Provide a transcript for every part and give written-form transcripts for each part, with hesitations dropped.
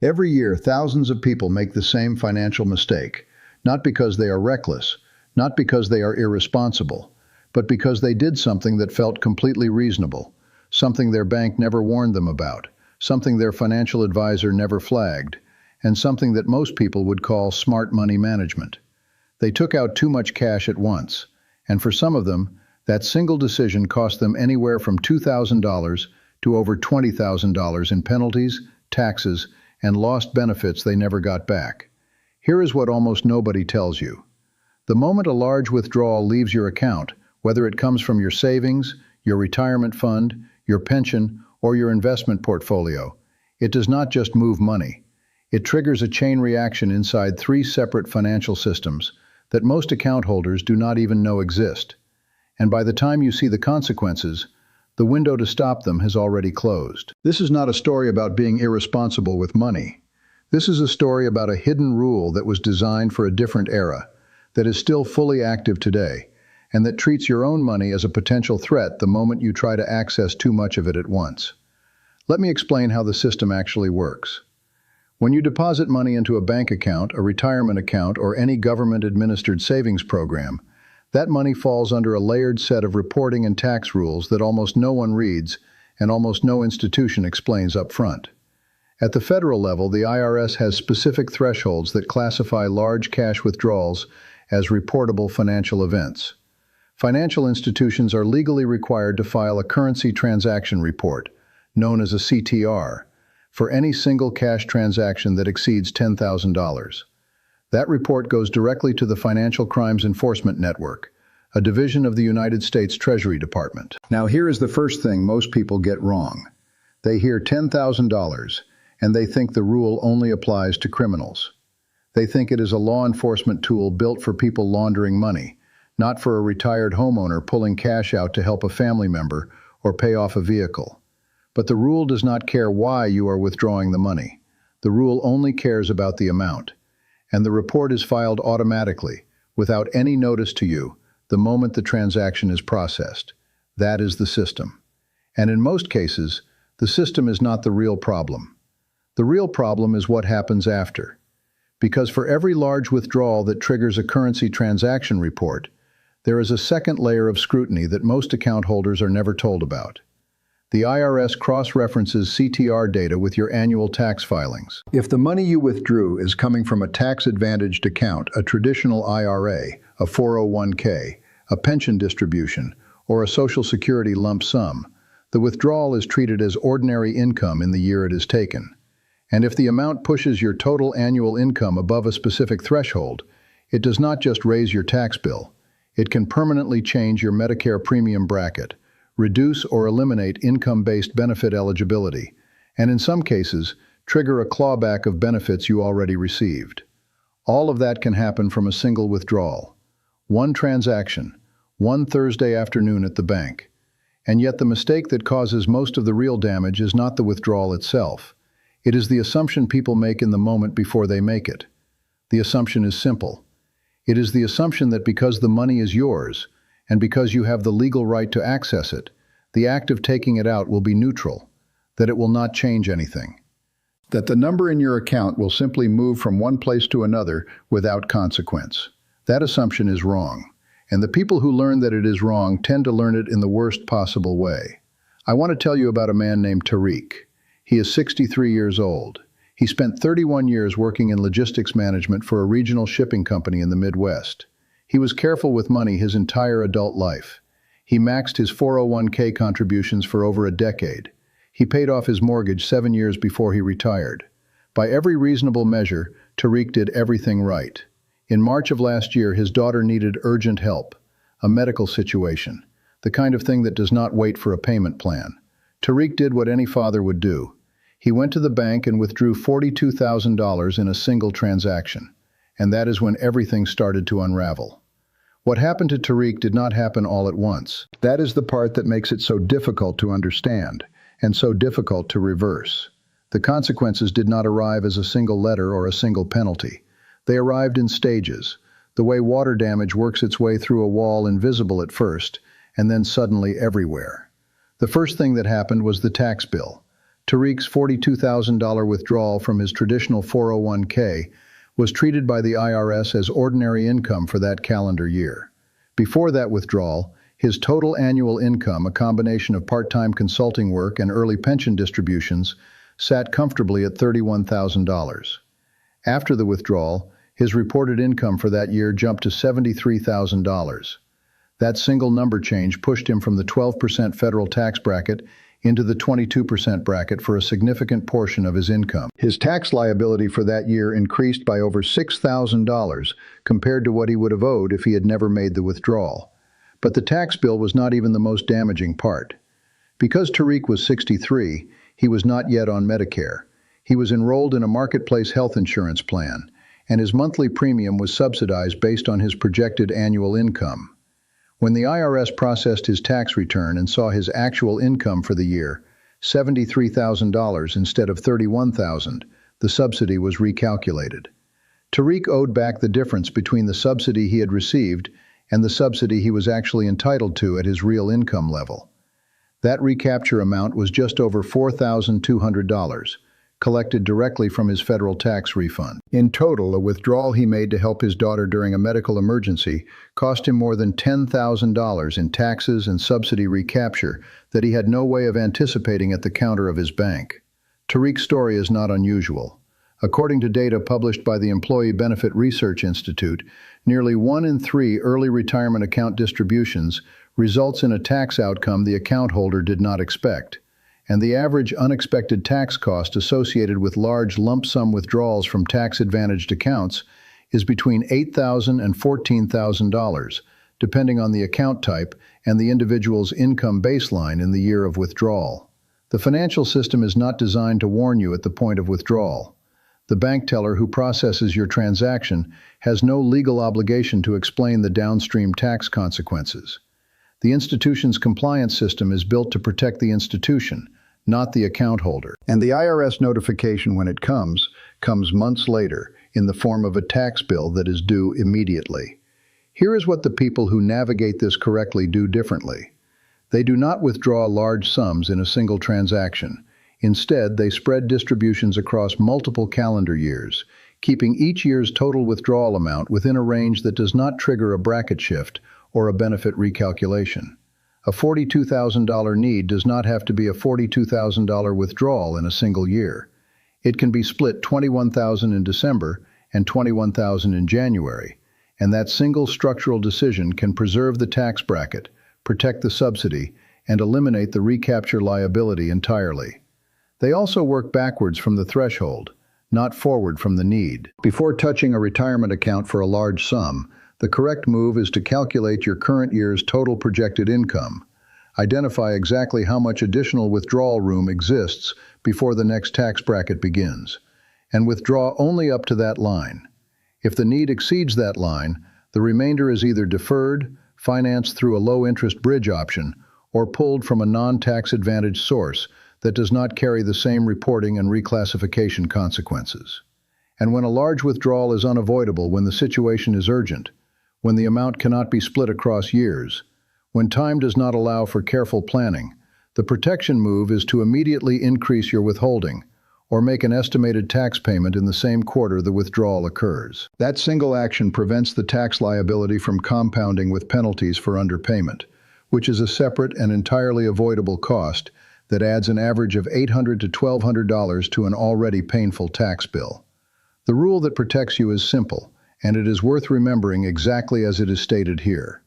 Every year, thousands of people make the same financial mistake, not because they are reckless, not because they are irresponsible, but because they did something that felt completely reasonable, something their bank never warned them about, something their financial advisor never flagged, and something that most people would call smart money management. They took out too much cash at once, and for some of them, that single decision cost them anywhere from $2,000 to over $20,000 in penalties, taxes, and lost benefits they never got back. Here is what almost nobody tells you. The moment a large withdrawal leaves your account, whether it comes from your savings, your retirement fund, your pension, or your investment portfolio, it does not just move money. It triggers a chain reaction inside three separate financial systems that most account holders do not even know exist. And by the time you see the consequences, the window to stop them has already closed. This is not a story about being irresponsible with money. This is a story about a hidden rule that was designed for a different era, that is still fully active today, and that treats your own money as a potential threat the moment you try to access too much of it at once. Let me explain how the system actually works. When you deposit money into a bank account, a retirement account, or any government-administered savings program, that money falls under a layered set of reporting and tax rules that almost no one reads and almost no institution explains up front. At the federal level, the IRS has specific thresholds that classify large cash withdrawals as reportable financial events. Financial institutions are legally required to file a currency transaction report, known as a CTR, for any single cash transaction that exceeds $10,000. That report goes directly to the Financial Crimes Enforcement Network, a division of the United States Treasury Department. Now here is the first thing most people get wrong. They hear $10,000 and they think the rule only applies to criminals. They think it is a law enforcement tool built for people laundering money, not for a retired homeowner pulling cash out to help a family member or pay off a vehicle. But the rule does not care why you are withdrawing the money. The rule only cares about the amount. And the report is filed automatically, without any notice to you, the moment the transaction is processed. That is the system. And in most cases, the system is not the real problem. The real problem is what happens after. Because for every large withdrawal that triggers a currency transaction report, there is a second layer of scrutiny that most account holders are never told about. The IRS cross-references CTR data with your annual tax filings. If the money you withdrew is coming from a tax-advantaged account, a traditional IRA, a 401k, a pension distribution, or a Social Security lump sum, the withdrawal is treated as ordinary income in the year it is taken. And if the amount pushes your total annual income above a specific threshold, it does not just raise your tax bill. It can permanently change your Medicare premium bracket, reduce or eliminate income-based benefit eligibility, and in some cases, trigger a clawback of benefits you already received. All of that can happen from a single withdrawal. One transaction, one Thursday afternoon at the bank. And yet the mistake that causes most of the real damage is not the withdrawal itself. It is the assumption people make in the moment before they make it. The assumption is simple. It is the assumption that because the money is yours, and because you have the legal right to access it, the act of taking it out will be neutral, that it will not change anything, that the number in your account will simply move from one place to another without consequence. That assumption is wrong, and the people who learn that it is wrong tend to learn it in the worst possible way. I want to tell you about a man named Tariq. He is 63 years old. He spent 31 years working in logistics management for a regional shipping company in the Midwest. He was careful with money his entire adult life. He maxed his 401k contributions for over a decade. He paid off his mortgage 7 years before he retired. By every reasonable measure, Tariq did everything right. In March of last year, his daughter needed urgent help, a medical situation, the kind of thing that does not wait for a payment plan. Tariq did what any father would do. He went to the bank and withdrew $42,000 in a single transaction. And that is when everything started to unravel. What happened to Tariq did not happen all at once. That is the part that makes it so difficult to understand, and so difficult to reverse. The consequences did not arrive as a single letter or a single penalty. They arrived in stages, the way water damage works its way through a wall invisible at first, and then suddenly everywhere. The first thing that happened was the tax bill. Tariq's $42,000 withdrawal from his traditional 401k was treated by the IRS as ordinary income for that calendar year. Before that withdrawal, his total annual income, a combination of part-time consulting work and early pension distributions, sat comfortably at $31,000. After the withdrawal, his reported income for that year jumped to $73,000. That single number change pushed him from the 12% federal tax bracket into the 22% bracket for a significant portion of his income. His tax liability for that year increased by over $6,000 compared to what he would have owed if he had never made the withdrawal. But the tax bill was not even the most damaging part. Because Tariq was 63, he was not yet on Medicare. He was enrolled in a marketplace health insurance plan, and his monthly premium was subsidized based on his projected annual income. When the IRS processed his tax return and saw his actual income for the year, $73,000 instead of $31,000, the subsidy was recalculated. Tariq owed back the difference between the subsidy he had received and the subsidy he was actually entitled to at his real income level. That recapture amount was just over $4,200, collected directly from his federal tax refund. In total, a withdrawal he made to help his daughter during a medical emergency cost him more than $10,000 in taxes and subsidy recapture that he had no way of anticipating at the counter of his bank. Tariq's story is not unusual. According to data published by the Employee Benefit Research Institute, nearly 1 in 3 early retirement account distributions results in a tax outcome the account holder did not expect, and the average unexpected tax cost associated with large lump sum withdrawals from tax-advantaged accounts is between $8,000 and $14,000, depending on the account type and the individual's income baseline in the year of withdrawal. The financial system is not designed to warn you at the point of withdrawal. The bank teller who processes your transaction has no legal obligation to explain the downstream tax consequences. The institution's compliance system is built to protect the institution, not the account holder. And the IRS notification, when it comes months later in the form of a tax bill that is due immediately. Here is what the people who navigate this correctly do differently. They do not withdraw large sums in a single transaction. Instead, they spread distributions across multiple calendar years, keeping each year's total withdrawal amount within a range that does not trigger a bracket shift or a benefit recalculation. A $42,000 need does not have to be a $42,000 withdrawal in a single year. It can be split $21,000 in December and $21,000 in January, and that single structural decision can preserve the tax bracket, protect the subsidy, and eliminate the recapture liability entirely. They also work backwards from the threshold, not forward from the need. Before touching a retirement account for a large sum, the correct move is to calculate your current year's total projected income. Identify exactly how much additional withdrawal room exists before the next tax bracket begins, and withdraw only up to that line. If the need exceeds that line, the remainder is either deferred, financed through a low-interest bridge option, or pulled from a non-tax advantaged source that does not carry the same reporting and reclassification consequences. And when a large withdrawal is unavoidable, when the situation is urgent, when the amount cannot be split across years, when time does not allow for careful planning, the protection move is to immediately increase your withholding or make an estimated tax payment in the same quarter the withdrawal occurs. That single action prevents the tax liability from compounding with penalties for underpayment, which is a separate and entirely avoidable cost that adds an average of $800 to $1,200 to an already painful tax bill. The rule that protects you is simple, and it is worth remembering exactly as it is stated here.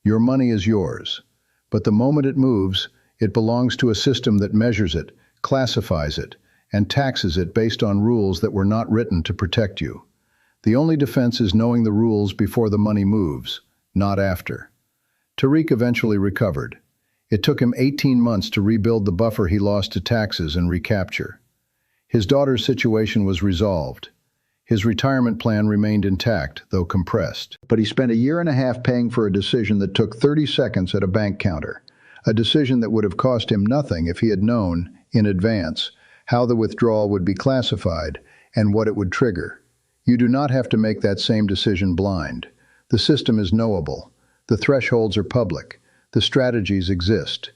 Your money is yours, but the moment it moves, it belongs to a system that measures it, classifies it, and taxes it based on rules that were not written to protect you. The only defense is knowing the rules before the money moves, not after. Tariq eventually recovered. It took him 18 months to rebuild the buffer he lost to taxes and recapture. His daughter's situation was resolved. His retirement plan remained intact, though compressed. But he spent a year and a half paying for a decision that took 30 seconds at a bank counter, a decision that would have cost him nothing if he had known, in advance, how the withdrawal would be classified and what it would trigger. You do not have to make that same decision blind. The system is knowable. The thresholds are public. The strategies exist.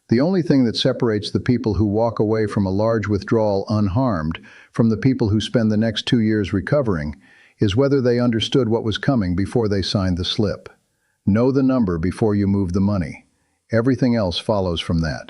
The only thing that separates the people who walk away from a large withdrawal unharmed from the people who spend the next 2 years recovering is whether they understood what was coming before they signed the slip. Know the number before you move the money. Everything else follows from that.